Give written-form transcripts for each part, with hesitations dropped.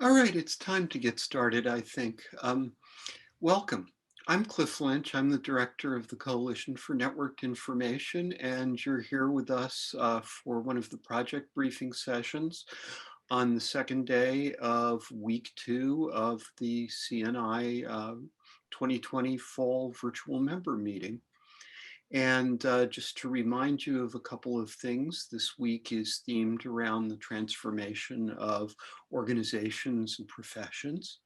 All right, it's time to get started, I think. Welcome. I'm Cliff Lynch. I'm the director of the Coalition for Networked Information, and you're here with us for one of the project briefing sessions on the second day of week 2 of the CNI 2020 Fall Virtual Member Meeting. And just to remind you of a couple of things, this week is themed around the transformation of organizations and professions.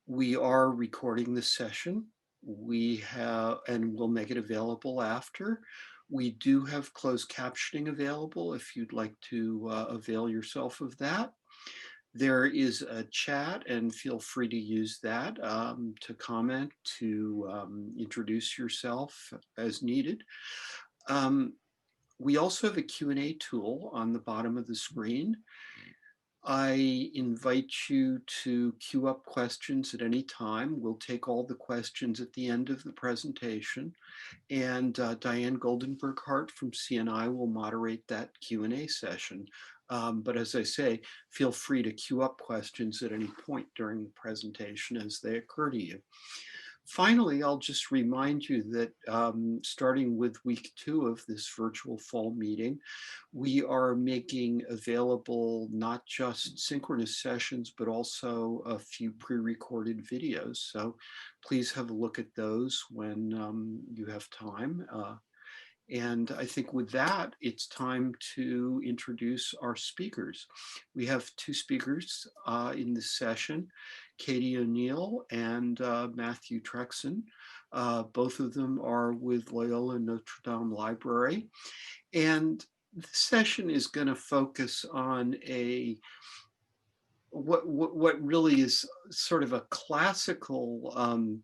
We are recording this session. And we'll make it available after. We do have closed captioning available if you'd like to avail yourself of that. There is a chat, and feel free to use that to comment, to introduce yourself as needed. We also have a Q&A tool on the bottom of the screen. I invite you to queue up questions at any time. We'll take all the questions at the end of the presentation, and Diane Goldenberg-Hart from CNI will moderate that Q&A session. But as I say, feel free to queue up questions at any point during the presentation as they occur to you. Finally, I'll just remind you that starting with week 2 of this virtual fall meeting, we are making available not just synchronous sessions, but also a few pre-recorded videos. So please have a look at those when you have time. And I think with that, it's time to introduce our speakers. We have 2 speakers in this session, Katy O'Neill and Matthew Treskon. Both of them are with Loyola Notre Library. And this session is going to focus on what really is sort of a classical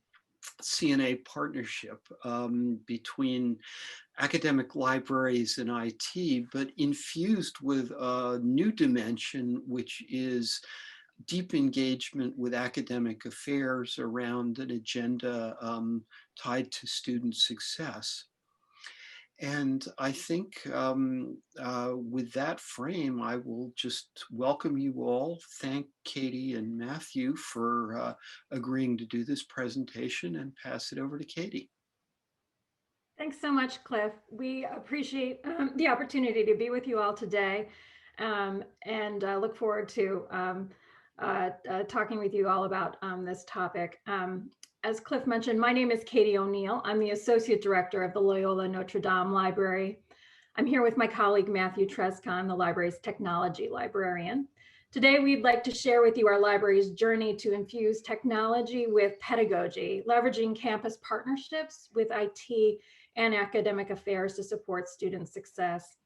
CNA partnership between academic libraries and IT, but infused with a new dimension, which is deep engagement with academic affairs around an agenda tied to student success. And I think with that frame, I will just welcome you all. Thank Katy and Matthew for agreeing to do this presentation, and pass it over to Katy. Thanks so much, Cliff. We appreciate the opportunity to be with you all today, and look forward to talking with you all about this topic. As Cliff mentioned, my name is Katy O'Neill. I'm the Associate Director of the Loyola Notre Dame Library. I'm here with my colleague, Matthew Treskon, the library's technology librarian. Today, we'd like to share with you our library's journey to infuse technology with pedagogy, leveraging campus partnerships with IT and academic affairs to support student success.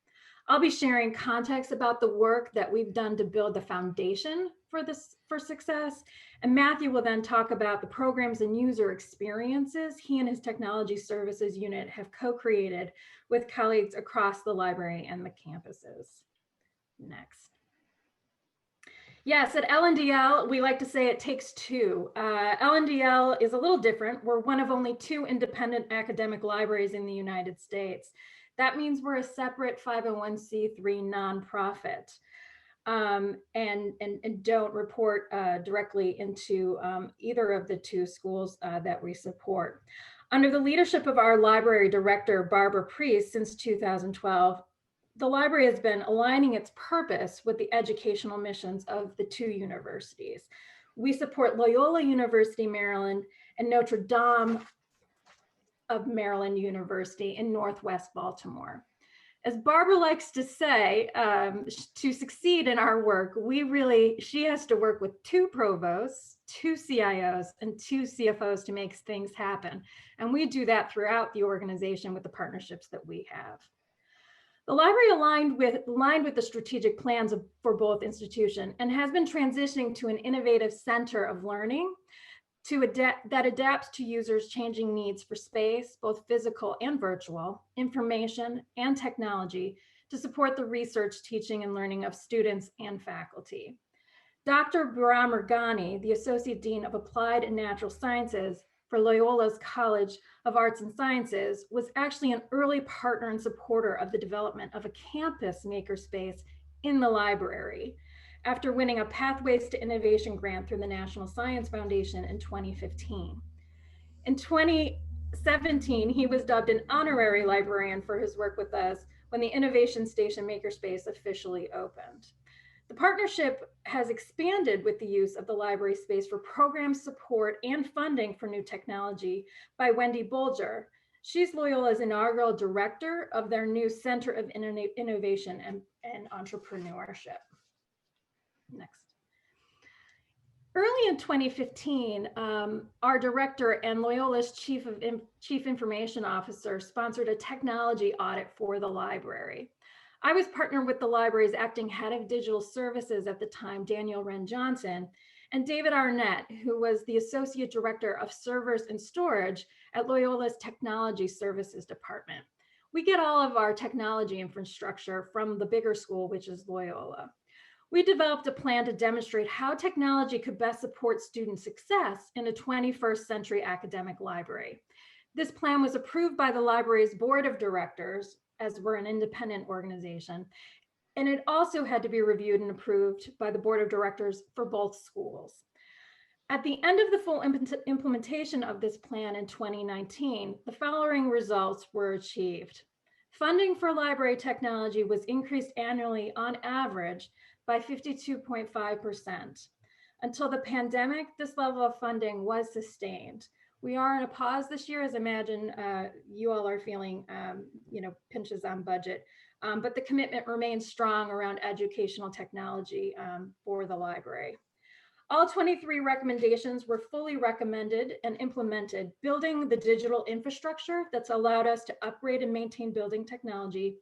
I'll be sharing context about the work that we've done to build the foundation for success. And Matthew will then talk about the programs and user experiences he and his technology services unit have co-created with colleagues across the library and the campuses. Next. Yes, at LNDL, we like to say it takes 2. LNDL is a little different. We're one of only 2 independent academic libraries in the United States. That means we're a separate 501c3 nonprofit and don't report directly into either of the 2 schools that we support. Under the leadership of our library director, Barbara Priest, since 2012, the library has been aligning its purpose with the educational missions of the 2 universities. We support Loyola University, Maryland, and Notre Dame of Maryland University in Northwest Baltimore. As Barbara likes to say, to succeed in our work, she has to work with 2 provosts, 2 CIOs, and 2 CFOs to make things happen. And we do that throughout the organization with the partnerships that we have. The library aligned with the strategic plans for both institutions and has been transitioning to an innovative center of learning that adapts to users' changing needs for space, both physical and virtual, information and technology to support the research, teaching, and learning of students and faculty. Dr. Bahram Erghani, the Associate Dean of Applied and Natural Sciences for Loyola's College of Arts and Sciences, was actually an early partner and supporter of the development of a campus makerspace in the library. after winning a Pathways to Innovation grant through the National Science Foundation in 2015. In 2017, he was dubbed an honorary librarian for his work with us when the Innovation Station Makerspace officially opened. The partnership has expanded with the use of the library space for program support and funding for new technology by Wendy Bolger. She's Loyola's inaugural director of their new Center of Innovation and Entrepreneurship. Next. Early in 2015, our director and Loyola's Chief Information Officer sponsored a technology audit for the library. I was partnered with the library's acting head of digital services at the time, Daniel Wren Johnson, and David Arnett, who was the associate director of servers and storage at Loyola's Technology Services Department. We get all of our technology infrastructure from the bigger school, which is Loyola. We developed a plan to demonstrate how technology could best support student success in a 21st century academic library. This plan was approved by the library's board of directors, as we're an independent organization, and it also had to be reviewed and approved by the board of directors for both schools. At the end of the full implementation of this plan in 2019, the following results were achieved. Funding for library technology was increased annually on average by 52.5%. Until the pandemic, this level of funding was sustained. We are in a pause this year, as I imagine you all are feeling, pinches on budget, but the commitment remains strong around educational technology for the library. All 23 recommendations were fully recommended and implemented, building the digital infrastructure that's allowed us to upgrade and maintain building technology,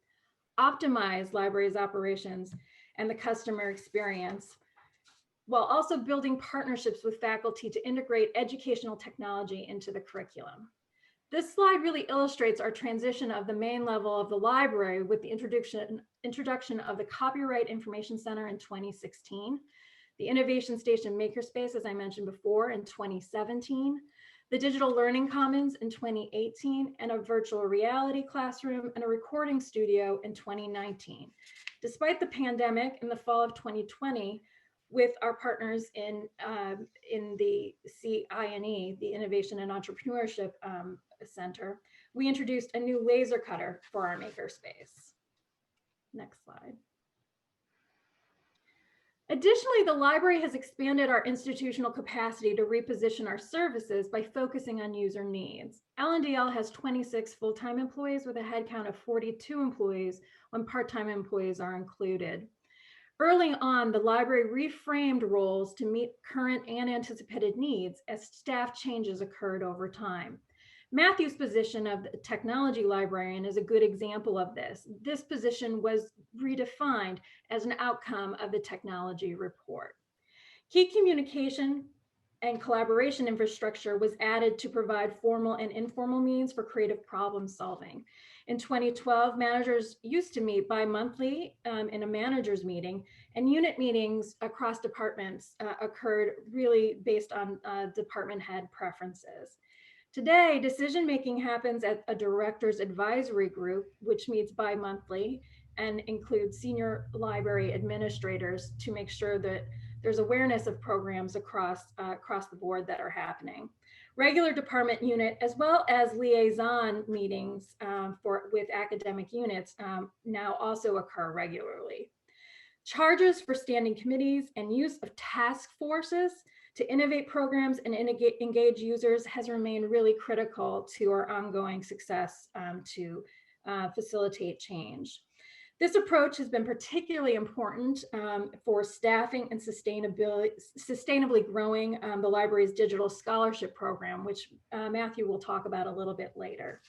optimize libraries' operations and the customer experience, while also building partnerships with faculty to integrate educational technology into the curriculum. This slide really illustrates our transition of the main level of the library with the introduction of the Copyright Information Center in 2016, the Innovation Station Makerspace, as I mentioned before, in 2017, the Digital Learning Commons in 2018, and a virtual reality classroom and a recording studio in 2019. Despite the pandemic, in the fall of 2020, with our partners in the CINE, the Innovation and Entrepreneurship Center, we introduced a new laser cutter for our makerspace. Next slide. Additionally, the library has expanded our institutional capacity to reposition our services by focusing on user needs. LNDL has 26 full-time employees with a headcount of 42 employees when part-time employees are included. Early on, the library reframed roles to meet current and anticipated needs as staff changes occurred over time. Matthew's position of the technology librarian is a good example of this. This position was redefined as an outcome of the technology report. Key communication and collaboration infrastructure was added to provide formal and informal means for creative problem solving. In 2012, managers used to meet bi-monthly in a manager's meeting, and unit meetings across departments occurred really based on department head preferences. Today, decision-making happens at a director's advisory group, which meets bi-monthly and includes senior library administrators to make sure that there's awareness of programs across the board that are happening. Regular department unit, as well as liaison meetings with academic units now also occur regularly. Charges for standing committees and use of task forces to innovate programs and engage users has remained really critical to our ongoing success to facilitate change. This approach has been particularly important for staffing and sustainably growing the library's digital scholarship program, which Matthew will talk about a little bit later.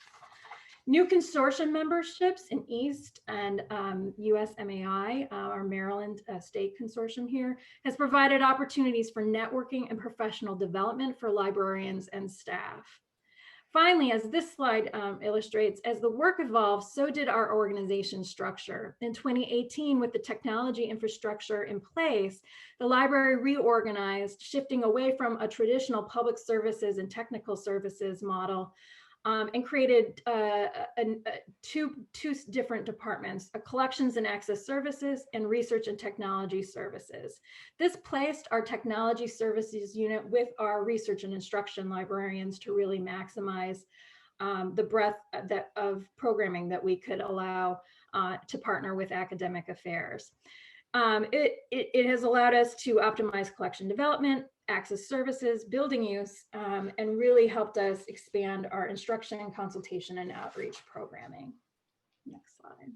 New consortium memberships in East and USMAI, our Maryland state consortium here, has provided opportunities for networking and professional development for librarians and staff. Finally, as this slide illustrates, as the work evolved, so did our organization structure. In 2018, with the technology infrastructure in place, the library reorganized, shifting away from a traditional public services and technical services model and created two different departments, collections and access services and research and technology services. This placed our technology services unit with our research and instruction librarians to really maximize the breadth of programming that we could allow to partner with academic affairs. It has allowed us to optimize collection development, access services, building use, and really helped us expand our instruction, consultation, and outreach programming. Next slide.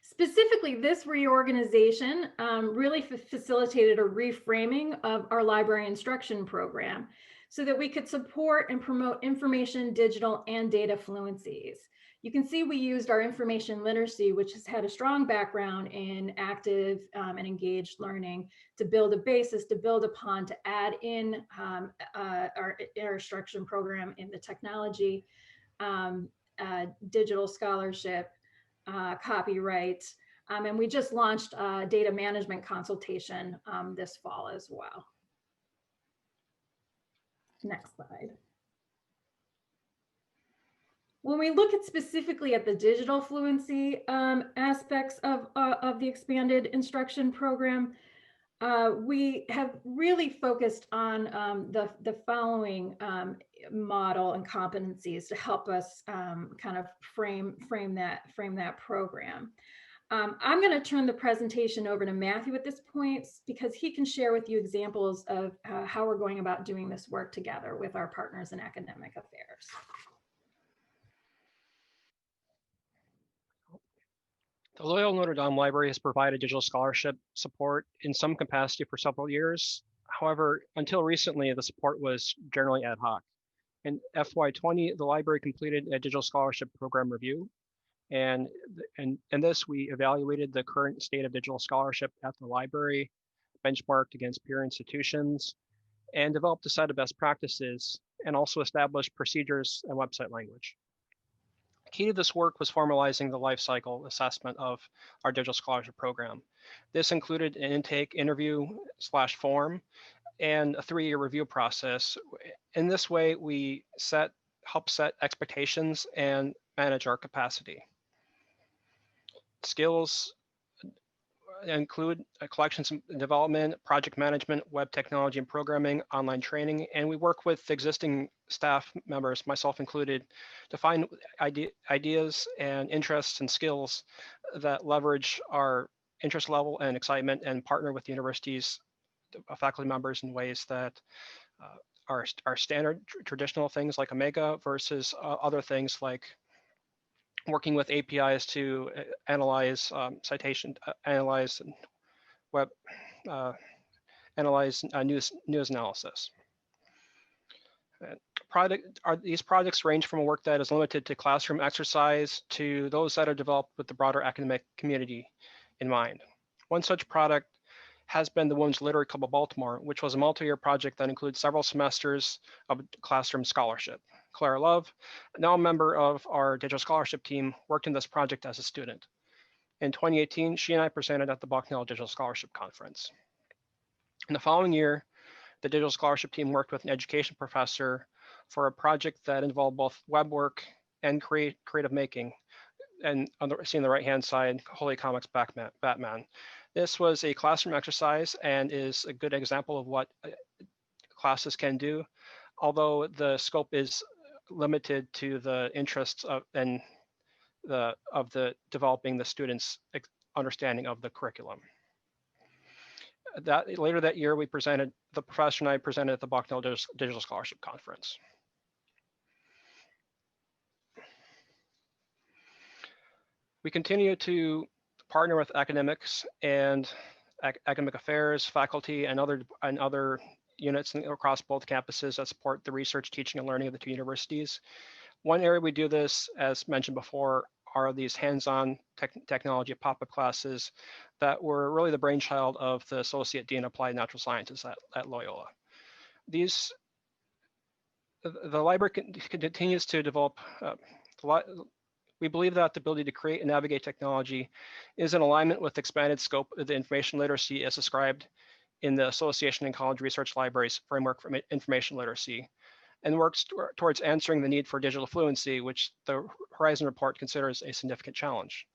Specifically, this reorganization really facilitated a reframing of our library instruction program so that we could support and promote information, digital, and data fluencies. You can see we used our information literacy, which has had a strong background in active and engaged learning, to build a basis to build upon, to add in our instruction program in the technology, digital scholarship, copyright, and we just launched a data management consultation this fall as well. Next slide. When we look at specifically at the digital fluency aspects of the expanded instruction program, we have really focused on the following model and competencies to help us kind of frame that program. I'm going to turn the presentation over to Matthew at this point because he can share with you examples of how we're going about doing this work together with our partners in academic affairs. The Loyola Notre Dame Library has provided digital scholarship support in some capacity for several years. However, until recently, the support was generally ad hoc. In FY20, the library completed a digital scholarship program review. And in this, we evaluated the current state of digital scholarship at the library, benchmarked against peer institutions, and developed a set of best practices, and also established procedures and website language. Key to this work was formalizing the life cycle assessment of our digital scholarship program. This included an intake interview / form and a 3-year review process. In this way, we help set expectations and manage our capacity. Skills include collections and development, project management, web technology and programming, online training, and we work with existing staff members, myself included, to find ideas and interests and skills that leverage our interest level and excitement, and partner with the university's faculty members in ways that are standard traditional things like Omega versus other things like working with APIs to analyze citation, analyze web, analyze news analysis. These projects range from a work that is limited to classroom exercise to those that are developed with the broader academic community in mind. One such product has been the Women's Literary Club of Baltimore, which was a multi-year project that includes several semesters of classroom scholarship. Clara Love, now a member of our digital scholarship team, worked in this project as a student. In 2018, she and I presented at the Bucknell Digital Scholarship Conference. In the following year, the digital scholarship team worked with an education professor for a project that involved both web work and creative making. And see on the right-hand side, Holy Comics Batman. This was a classroom exercise and is a good example of what classes can do, although the scope is limited to the interests of the developing the students' understanding of the curriculum. Later that year, the professor and I presented at the Bucknell Digital Scholarship Conference. We continue to partner with academics and academic affairs, faculty, and other units across both campuses that support the research, teaching, and learning of the two universities. One area we do this, as mentioned before, are these hands-on technology pop-up classes that were really the brainchild of the Associate Dean of Applied Natural Sciences at Loyola. The library continues to develop. We believe that the ability to create and navigate technology is in alignment with the expanded scope of the information literacy as described in the Association and College Research Libraries Framework for Information Literacy. and works towards answering the need for digital fluency, which the Horizon report considers a significant challenge.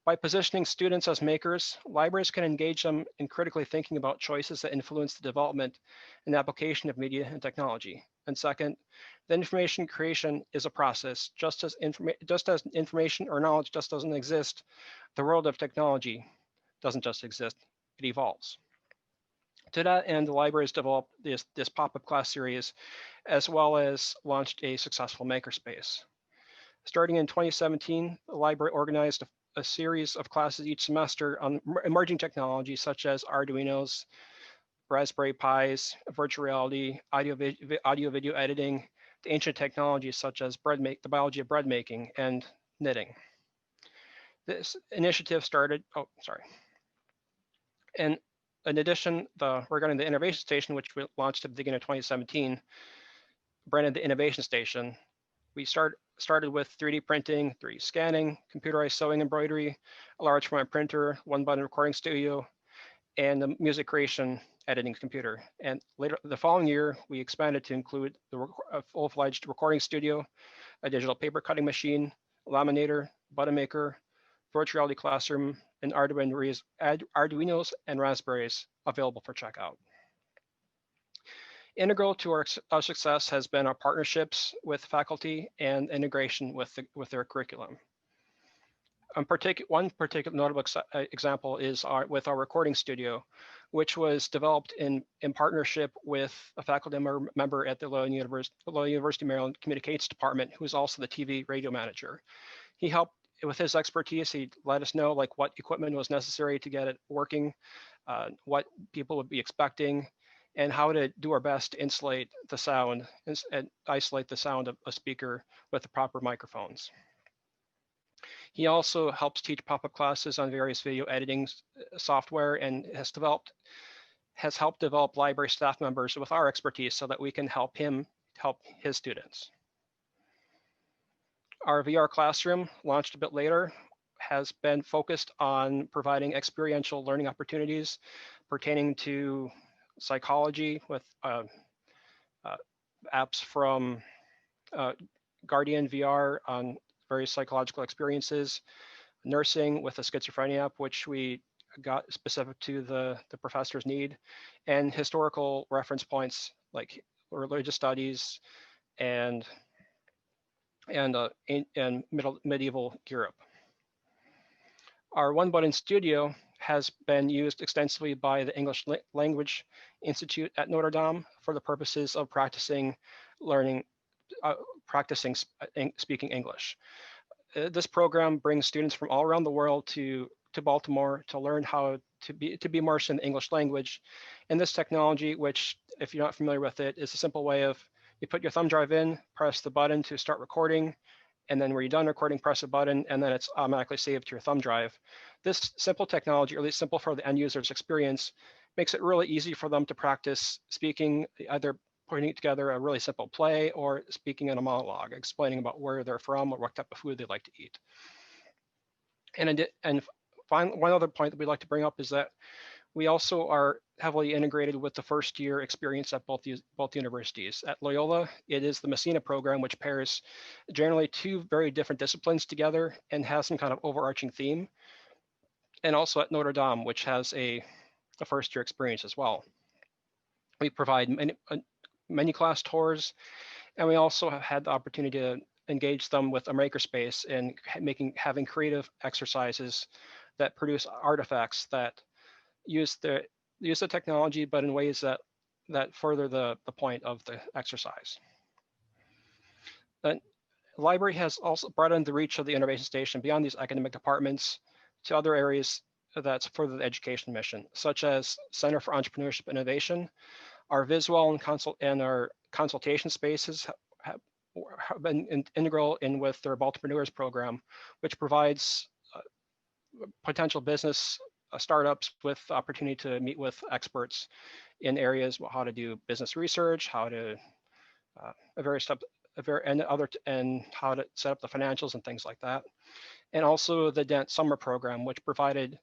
By positioning students as makers, libraries can engage them in critically thinking about choices that influence the development and application of media and technology. And second, the information creation is a process. Just as information or knowledge just doesn't exist, the world of technology doesn't just exist, it evolves. To that end, the library has developed this pop-up class series, as well as launched a successful makerspace. Starting in 2017, the library organized a series of classes each semester on emerging technologies such as Arduinos, Raspberry Pis, virtual reality, audio video editing, to ancient technologies such as the biology of bread making and knitting. This initiative started, And in addition, regarding the Innovation Station, which we launched at the beginning of 2017, branded the Innovation Station, we started with 3D printing, 3D scanning, computerized sewing embroidery, a large format printer, one button recording studio, and the music creation editing computer. And later, the following year, we expanded to include a full-fledged recording studio, a digital paper cutting machine, laminator, button maker, virtual reality classroom, and Arduinos and Raspberries available for checkout. Integral to our success has been our partnerships with faculty and integration with their curriculum. One particular notable example is with our recording studio, which was developed in partnership with a faculty member at the Loyola University Maryland Communications Department, who is also the TV radio manager. He helped with his expertise. He let us know like what equipment was necessary to get it working, what people would be expecting, and how to do our best to insulate the sound and isolate the sound of a speaker with the proper microphones. He also helps teach pop-up classes on various video editing software and has helped develop library staff members with our expertise so that we can help him help his students. Our VR classroom, launched a bit later, has been focused on providing experiential learning opportunities pertaining to psychology with apps from Guardian VR on various psychological experiences, nursing with a schizophrenia app, which we got specific to the professor's need, and historical reference points like religious studies and medieval Europe. Our One Button Studio has been used extensively by the English Language Institute at Notre Dame for the purposes of practicing speaking English. This program brings students from all around the world to Baltimore to learn how to be immersed in the English language. And this technology, which if you're not familiar with it, is a simple way of you put your thumb drive in, press the button to start recording, and then when you're done recording, press a button, and then it's automatically saved to your thumb drive. This simple technology, or at least simple for the end user's experience, makes it really easy for them to practice speaking, either putting together a really simple play or speaking in a monologue, explaining about where they're from or what type of food they like to eat. And finally, one other point that we'd like to bring up is that we also are heavily integrated with the first year experience at both universities. At Loyola, it is the Messina program, which pairs generally two very different disciplines together and has some kind of overarching theme. And also at Notre Dame, which has a first year experience as well. We provide many class tours, and we also have had the opportunity to engage them with a makerspace and having creative exercises that produce artifacts that use the technology, but in ways that further the point of the exercise. The library has also broadened the reach of the Innovation Station beyond these academic departments to other areas that's further the education mission, such as Center for Entrepreneurship and Innovation. Our visual and our consultation spaces have been integral with their Baltimoreers program, which provides potential business startups with the opportunity to meet with experts in areas how to do business research, how to and how to set up the financials and things like that. And also the Dent Summer Program, which provided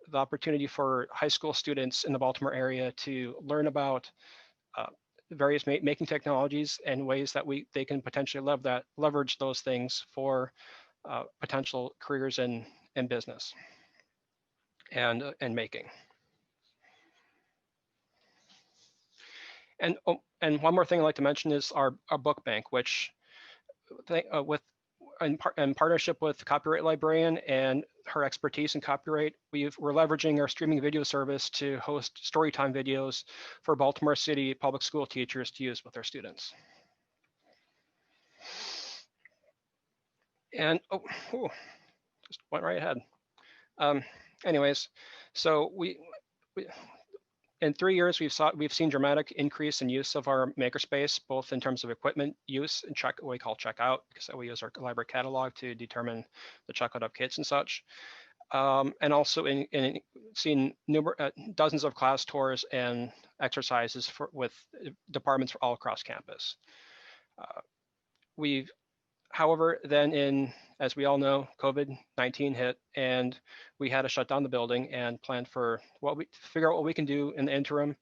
the opportunity for high school students in the Baltimore area to learn about various making technologies and ways that they can potentially leverage those things for potential careers in business and making. And one more thing I'd like to mention is our book bank, which in partnership with Copyright Librarian and her expertise in copyright, we're leveraging our streaming video service to host storytime videos for Baltimore City public school teachers to use with their students. And just went right ahead. Anyways, so we in 3 years, we've seen dramatic increase in use of our makerspace, both in terms of equipment use and what we call checkout, because we use our library catalog to determine the checkout of kits and such, and also in seeing dozens of class tours and exercises with departments all across campus. However, then as we all know, COVID-19 hit, and we had to shut down the building and plan for figure out what we can do in the interim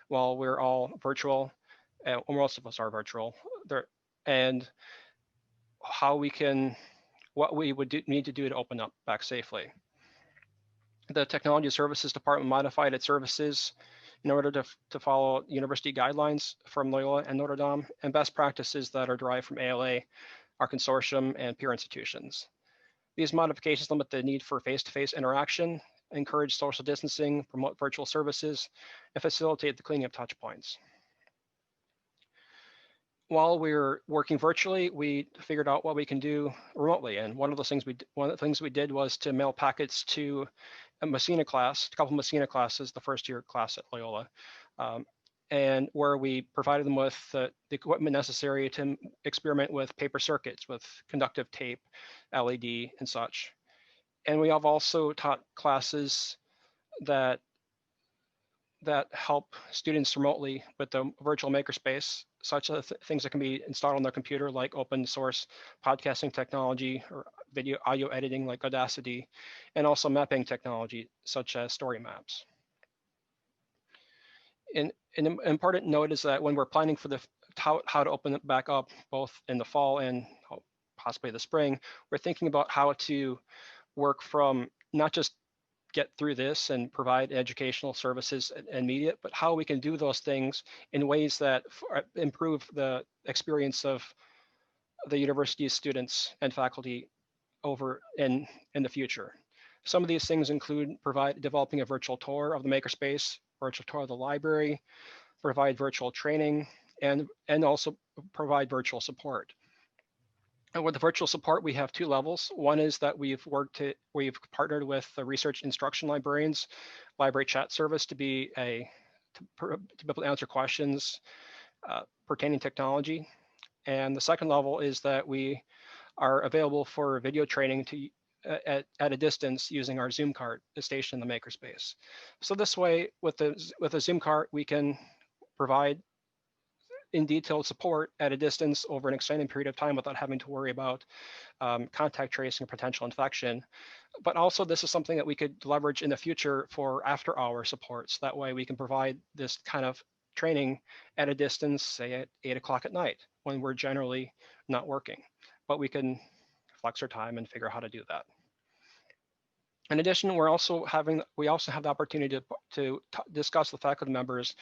while we're all virtual, or most of us are virtual, and what we would need to do to open up back safely. The Technology Services Department modified its services in order to follow university guidelines from Loyola and Notre Dame and best practices that are derived from ALA, our consortium, and peer institutions. These modifications limit the need for face-to-face interaction, encourage social distancing, promote virtual services, and facilitate the cleaning of touch points. While we're working virtually, we figured out what we can do remotely, and one of the things we did was to mail packets to a Messina class, a couple of Messina classes, the first year class at Loyola, and where we provided them with the equipment necessary to experiment with paper circuits, with conductive tape, LED, and such. And we have also taught classes that help students remotely with the virtual makerspace, such as things that can be installed on their computer, like open source podcasting technology or audio editing like Audacity, and also mapping technology such as story maps. And an important note is that when we're planning for how to open it back up, both in the fall and possibly the spring, we're thinking about how to work from not just get through this and provide educational services and media, but how we can do those things in ways that improve the experience of the university's students and faculty over in the future. Some of these things include developing a virtual tour of the makerspace, virtual tour of the library, provide virtual training, and also provide virtual support. And with the virtual support, we have two levels. One is that we've partnered with the research instruction librarians library chat service to be able to answer questions pertaining to technology. And the second level is that we are available for video training at a distance using our Zoom cart stationed in the makerspace. So this way, with a Zoom cart, we can provide in detailed support at a distance over an extended period of time without having to worry about contact tracing or potential infection. But also, this is something that we could leverage in the future for after-hour support. So that way we can provide this kind of training at a distance, say at 8 o'clock at night, when we're generally not working. But we can flex our time and figure out how to do that. In addition, we also have the opportunity to discuss with faculty members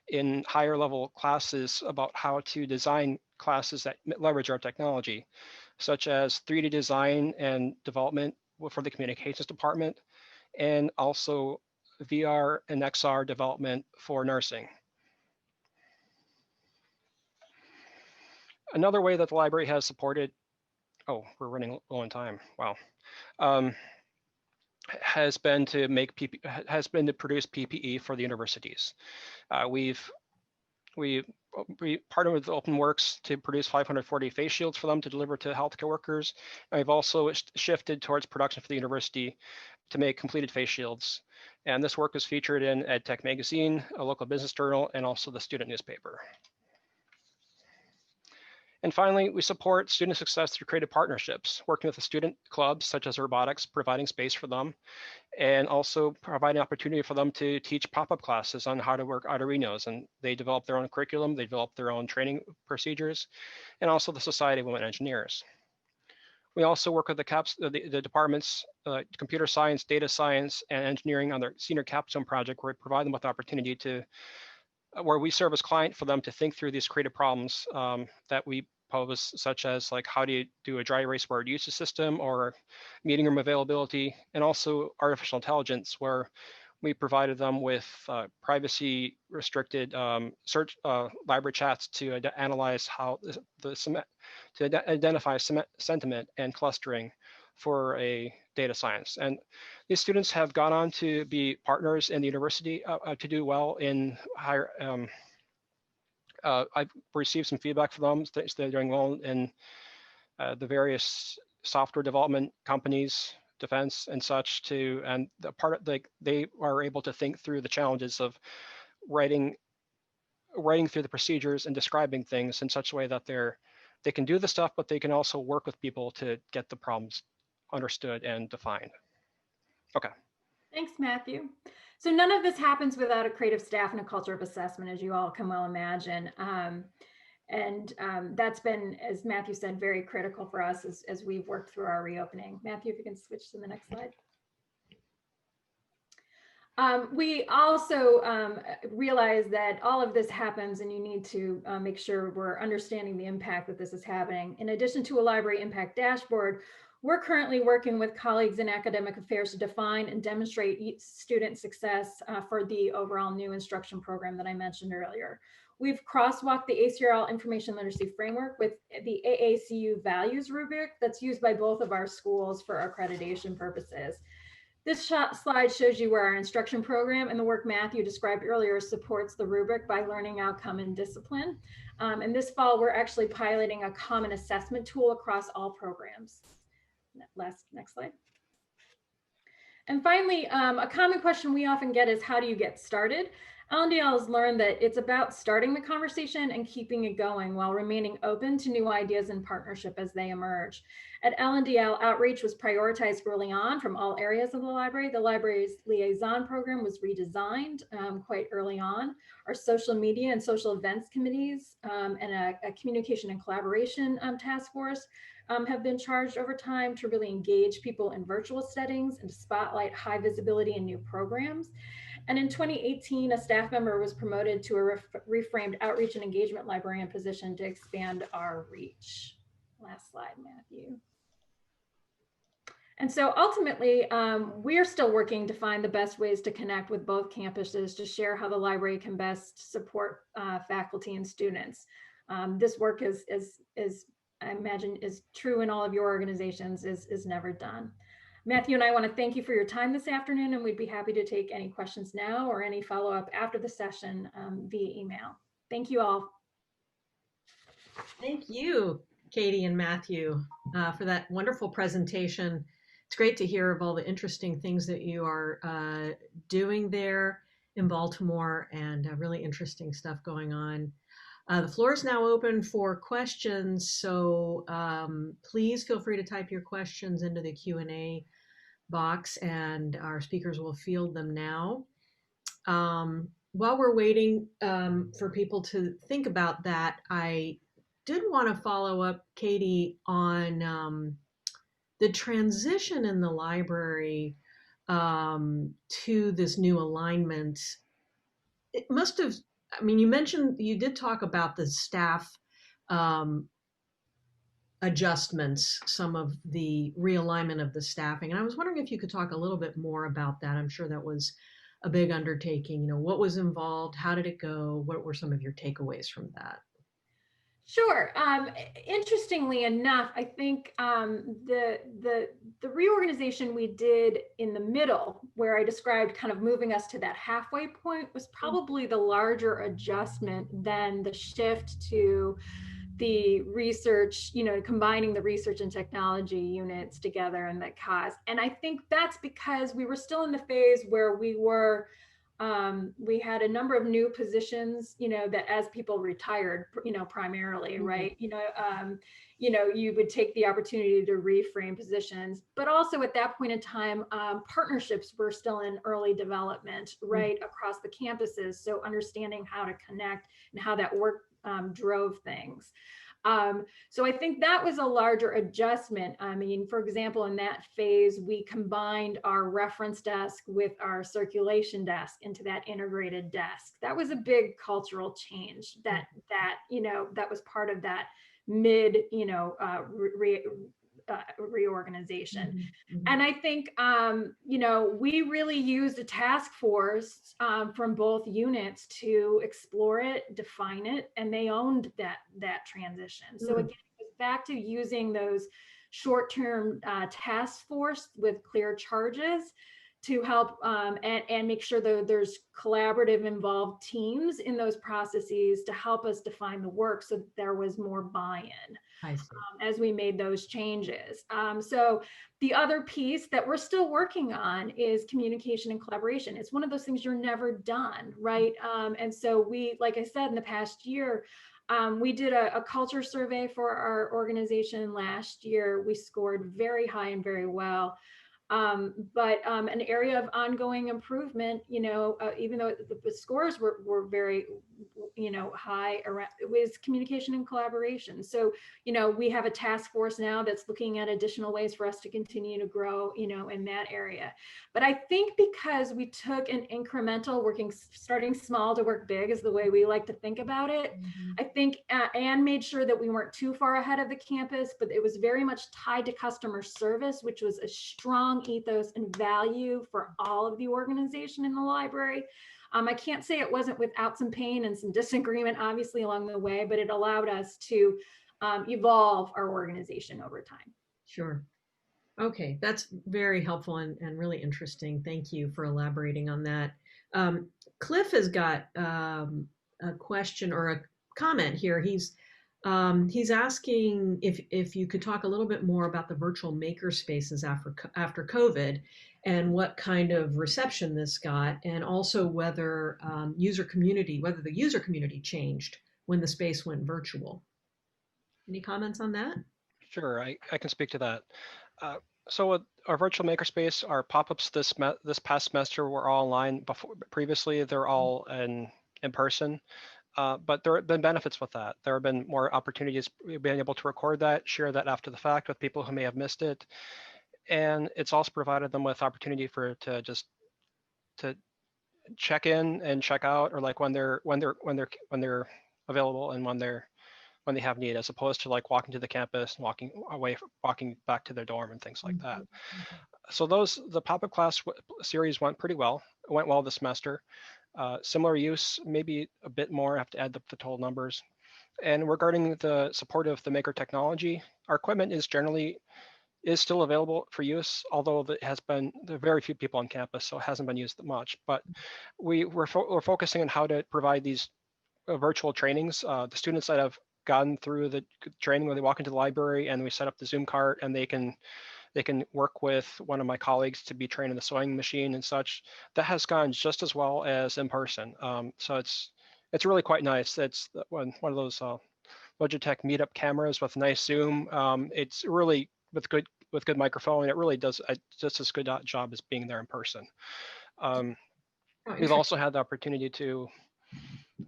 in higher level classes about how to design classes that leverage our technology, such as 3D design and development for the communications department, and also VR and XR development for nursing. Another way that the library has supported, we're running low on time, wow, has been to produce PPE for the universities. We partnered with OpenWorks to produce 540 face shields for them to deliver to healthcare workers. And we've also shifted towards production for the university to make completed face shields. And this work was featured in EdTech Magazine, a local business journal, and also the student newspaper. And finally, we support student success through creative partnerships, working with the student clubs such as robotics, providing space for them, and also providing opportunity for them to teach pop-up classes on how to work Arduinos. And they develop their own curriculum, they develop their own training procedures, and also the Society of Women Engineers. We also work with the departments, computer science, data science, and engineering on their senior capstone project, where we provide them with the opportunity to, where we serve as client for them to think through these creative problems that we pose, such as like how do you do a dry erase word usage system or meeting room availability, and also artificial intelligence, where we provided them with privacy restricted search library chats to analyze how identify sentiment and clustering for a data science. And these students have gone on to be partners in the university to do well in higher. I've received some feedback from them. They're doing well in the various software development companies, defense and such, too. And the part of, like, they are able to think through the challenges of writing through the procedures and describing things in such a way that they can do the stuff, but they can also work with people to get the problems understood and defined. Okay. Thanks, Matthew. So none of this happens without a creative staff and a culture of assessment, as you all can well imagine. That's been, as Matthew said, very critical for us as we've worked through our reopening. Matthew, if you can switch to the next slide. We also realize that all of this happens and you need to make sure we're understanding the impact that this is having. In addition to a library impact dashboard, we're currently working with colleagues in academic affairs to define and demonstrate student success for the overall new instruction program that I mentioned earlier. We've crosswalked the ACRL information literacy framework with the AACU values rubric that's used by both of our schools for accreditation purposes. This slide shows you where our instruction program and the work Matthew described earlier supports the rubric by learning outcome and discipline. And this fall, we're actually piloting a common assessment tool across all programs. Next slide. And finally, a common question we often get is, how do you get started? LNDL has learned that it's about starting the conversation and keeping it going while remaining open to new ideas and partnership as they emerge. At LNDL, outreach was prioritized early on from all areas of the library. The library's liaison program was redesigned quite early on. Our social media and social events committees and a communication and collaboration task force have been charged over time to really engage people in virtual settings and to spotlight high visibility and new programs. And in 2018, a staff member was promoted to a reframed outreach and engagement librarian position to expand our reach. Last slide, Matthew. And so ultimately, we are still working to find the best ways to connect with both campuses to share how the library can best support faculty and students. This work is I imagine is true in all of your organizations, is never done. Matthew and I want to thank you for your time this afternoon, and we'd be happy to take any questions now or any follow-up after the session via email. Thank you all. Thank you, Katie and Matthew, for that wonderful presentation. It's great to hear of all the interesting things that you are doing there in Baltimore, and really interesting stuff going on. The floor is now open for questions, so please feel free to type your questions into the Q&A box, and our speakers will field them now. While we're waiting for people to think about that, I did want to follow up, Katy, on the transition in the library to this new alignment. It must have, I mean, you did talk about the staff adjustments, some of the realignment of the staffing. And I was wondering if you could talk a little bit more about that. I'm sure that was a big undertaking. You know, what was involved? How did it go? What were some of your takeaways from that? Sure. Interestingly enough, I think the reorganization we did in the middle, where I described kind of moving us to that halfway point, was probably the larger adjustment than the shift to the research, you know, combining the research and technology units together and that caused. And I think that's because we were still in the phase where we were we had a number of new positions, that as people retired, primarily, Mhm. right? You would take the opportunity to reframe positions, but also at that point in time, partnerships were still in early development, right, across the campuses. So understanding how to connect and how that work drove things. So I think that was a larger adjustment. I mean, for example, in that phase, we combined our reference desk with our circulation desk into that integrated desk. That was a big cultural change that was part of that mid, reorganization. And I think, we really used a task force from both units to explore it, define it, and they owned that transition. So again, it goes back to using those short-term task force with clear charges to help and make sure that there's collaborative involved teams in those processes to help us define the work so that there was more buy-in. I see. As we made those changes. So the other piece that we're still working on is communication and collaboration. It's one of those things you're never done, right? And so we, like I said, in the past year, we did a culture survey for our organization last year. We scored very high and very well. But an area of ongoing improvement, even though the scores were very, high around, it was communication and collaboration. So, we have a task force now that's looking at additional ways for us to continue to grow, in that area. But I think because we took an incremental starting small to work big is the way we like to think about it. I think Anne made sure that we weren't too far ahead of the campus, but it was very much tied to customer service, which was a strong ethos and value for all of the organization in the library. I can't say it wasn't without some pain and some disagreement, obviously, along the way, but it allowed us to evolve our organization over time. Sure. Okay, that's very helpful and really interesting. Thank you for elaborating on that. Cliff has got a question or a comment here. He's asking if you could talk a little bit more about the virtual maker spaces after COVID and what kind of reception this got, and also whether the user community changed when the space went virtual. Any comments on that? Sure, I can speak to that. So with our virtual makerspace, our pop-ups this past semester were all online. Previously, they're all in person. But there have been benefits with that. There have been more opportunities being able to record that, share that after the fact with people who may have missed it, and it's also provided them with opportunity to check in and check out, or like when they're available and when they have need, as opposed to like walking to the campus and walking back to their dorm and things like that. So the pop-up class series went pretty well. It went well this semester. Similar use, maybe a bit more. I have to add the total numbers. And regarding the support of the maker technology, our equipment is still available for use, although there are very few people on campus, so it hasn't been used that much. But we're focusing on how to provide these virtual trainings. The students that have gotten through the training, when they walk into the library and we set up the Zoom cart and they can work with one of my colleagues to be trained in the sewing machine and such, that has gone just as well as in person. So it's really quite nice. It's one of those Logitech meetup cameras with nice zoom. It's really with good microphone. It really does just as good job as being there in person. We've also had the opportunity to,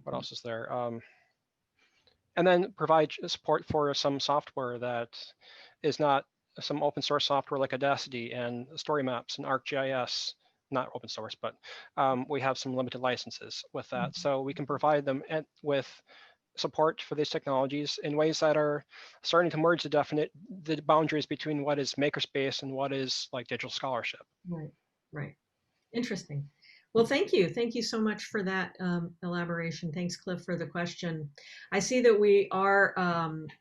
what else is there? And then provide support for some software that is not some open source software like Audacity and Story Maps and ArcGIS, not open source, but we have some limited licenses with that. So we can provide them with support for these technologies in ways that are starting to merge the boundaries between what is makerspace and what is like digital scholarship. Right. Interesting. Well, thank you. Thank you so much for that elaboration. Thanks, Cliff, for the question. I see that we are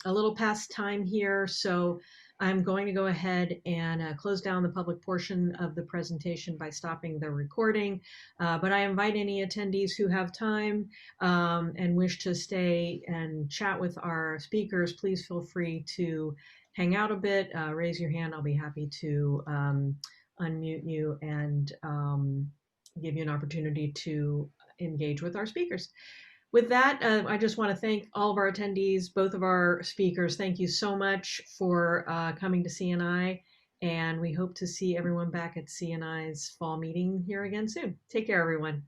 a little past time here, so I'm going to go ahead and close down the public portion of the presentation by stopping the recording. But I invite any attendees who have time and wish to stay and chat with our speakers, please feel free to hang out a bit, raise your hand. I'll be happy to unmute you and give you an opportunity to engage with our speakers. With that, I just want to thank all of our attendees, both of our speakers. Thank you so much for coming to CNI, and we hope to see everyone back at CNI's fall meeting here again soon. Take care, everyone.